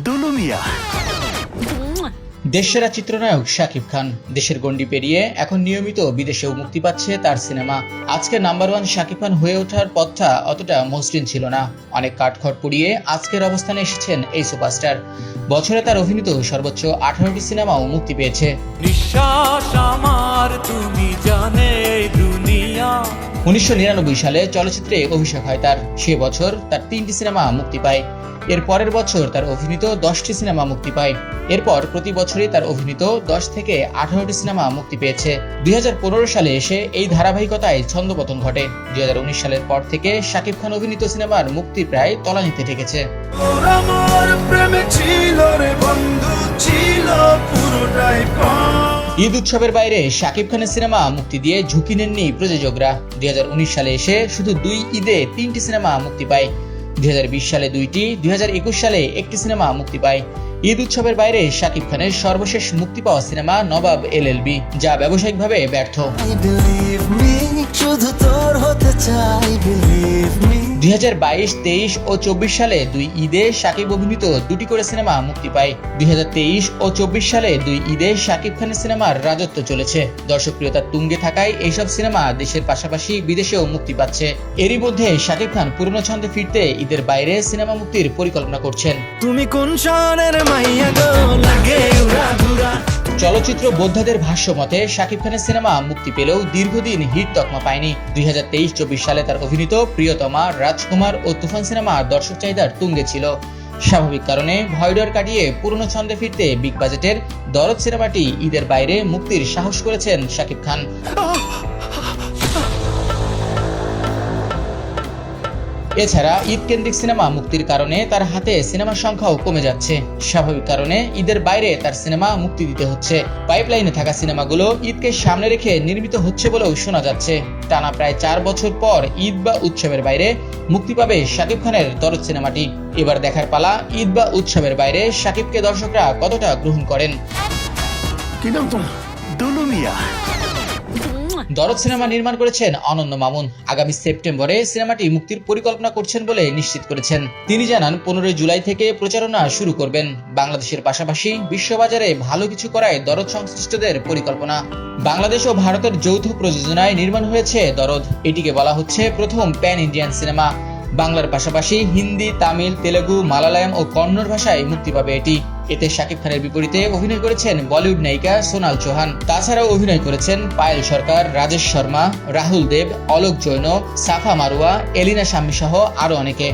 দুলু মিয়া। দেশসেরা চিত্রনায়ক শাকিব খান দেশের গণ্ডি পেরিয়ে এখন নিয়মিত বিদেশেও মুক্তি পাচ্ছে তার সিনেমা। আজকে নাম্বার ওয়ান শাকিব খান হয়ে ওঠার পথটা অতটা মসৃণ ছিল না। অনেক কাঠখড় পুড়িয়ে আজকের অবস্থানে এসেছেন এই সুপারস্টার। বছরে তার অভিনীত সর্বোচ্চ 18টি সিনেমাও মুক্তি পেয়েছে। নিঃশ্বাস আমার তুমি জানে দুনিয়া। 1999 সালে চলচ্চিত্রে অভিষেক হয় তার। সে বছর তার 3টি সিনেমা মুক্তি পায়। এর পরের বছর তার অভিনীত 10টি সিনেমা মুক্তি পায়। এরপর প্রতি বছরই তার অভিনীত 10 থেকে 18টি সিনেমা মুক্তি পেয়েছে। 2015 সালে এসে এই ধারাবাহিকতায় ছন্দপতন ঘটে। 2019 সালের পর থেকে শাকিব খান অভিনীত সিনেমার মুক্তি প্রায় তলানিতে ঠেকেছে। ঈদ উৎসবের বাইরে শাকিব খানের সিনেমা মুক্তি দিয়ে ঝুঁকি নেননি প্রযোজকরা। 2019 সালে এসে শুধু 2 ঈদে 3টি সিনেমা মুক্তি পায়। 2020 সালে 2টি, 2021 সালে 1টি সিনেমা মুক্তি পায়। ঈদ উৎসবের বাইরে শাকিব খানের সর্বশেষ মুক্তি পাওয়া সিনেমা নবাব এলএলবি, যা ব্যবসায়িকভাবে ব্যর্থ। 2022, 23 ও 24 সালে 2 ঈদে শাকিব অভিনীত 2টি করে সিনেমা মুক্তি পায়। 2023 ও 24 সালে 2 ঈদে শাকিব খানের সিনেমার রাজত্ব চলেছে। দর্শকপ্রিয়তার তুঙ্গে থাকায় এইসব সিনেমা দেশের পাশাপাশি বিদেশেও মুক্তি পাচ্ছে। এরই মধ্যে শাকিব খান পুরনো ছন্দে ফিরতে ঈদের বাইরে সিনেমা মুক্তির পরিকল্পনা করছেন। তুমি কোন শহরের মাইয়া গো লাগে উড়াধুরা। চলচ্চিত্র বোদ্ধাদের ভাষ্য মতে শাকিব খানের সিনেমা মুক্তি পেলেও দীর্ঘদিন হিট তকমা পায়নি। 2023-24 সালে তার অভিনীত প্রিয়তমা, রাজকুমার ও তুফান সিনেমা দর্শক চাহিদার তুঙ্গে ছিল। স্বাভাবিক কারণে ভয়ডর কাটিয়ে পুরনো ছন্দে ফিরতে বিগ বাজেটের দরদ সিনেমাটি ঈদের বাইরে মুক্তির সাহস করেছেন শাকিব খান। এছাড়া ঈদ কেন্দ্রিক সিনেমা মুক্তির কারণে তার হাতে সিনেমার সংখ্যাও কমে যাচ্ছে। স্বাভাবিক কারণে ঈদের বাইরে তার সিনেমা মুক্তি দিতে হচ্ছে। পাইপলাইনে থাকা সিনেমাগুলো ঈদকে সামনে রেখে নির্মিত হচ্ছে বলেও শোনা যাচ্ছে। টানা প্রায় 4 বছর পর ঈদ বা উৎসবের বাইরে মুক্তি পাবে শাকিব খানের দরদ সিনেমাটি। এবার দেখার পালা ঈদ বা উৎসবের বাইরে শাকিবকে দর্শকরা কতটা গ্রহণ করেন। কি নাম তোমার? দুলু মিয়া। দরদ সিনেমা নির্মাণ করেছেন অনন্য মামুন। আগামী সেপ্টেম্বরে সিনেমাটি মুক্তির পরিকল্পনা করছেন বলে নিশ্চিত করেছেন। তিনি জানান 15 জুলাই থেকে প্রচারণা শুরু করবেন। বাংলাদেশের পাশাপাশি বিশ্ববাজারে ভালো কিছু করায় দরদ সংশ্লিষ্টদের পরিকল্পনা। বাংলাদেশ ও ভারতের যৌথ প্রযোজনায় নির্মাণ হয়েছে দরদ। এটিকে বলা হচ্ছে প্রথম প্যান ইন্ডিয়ান সিনেমা। বাংলার পাশাপাশি হিন্দি, তামিল, তেলেগু, মালায়ালাম ও কন্নড় ভাষায় মুক্তি পাবে এটি। এতে শাকিব খানের বিপরীতে অভিনয় করেছেন বলিউড নায়িকা সোনাল চৌহান। তাছাড়াও অভিনয় করেছেন পায়েল সরকার, রাজেশ শর্মা, রাহুল দেব, অলোক জৈন, সাফা মারুয়া, এলিনা শাম্মী সহ আরো অনেকে।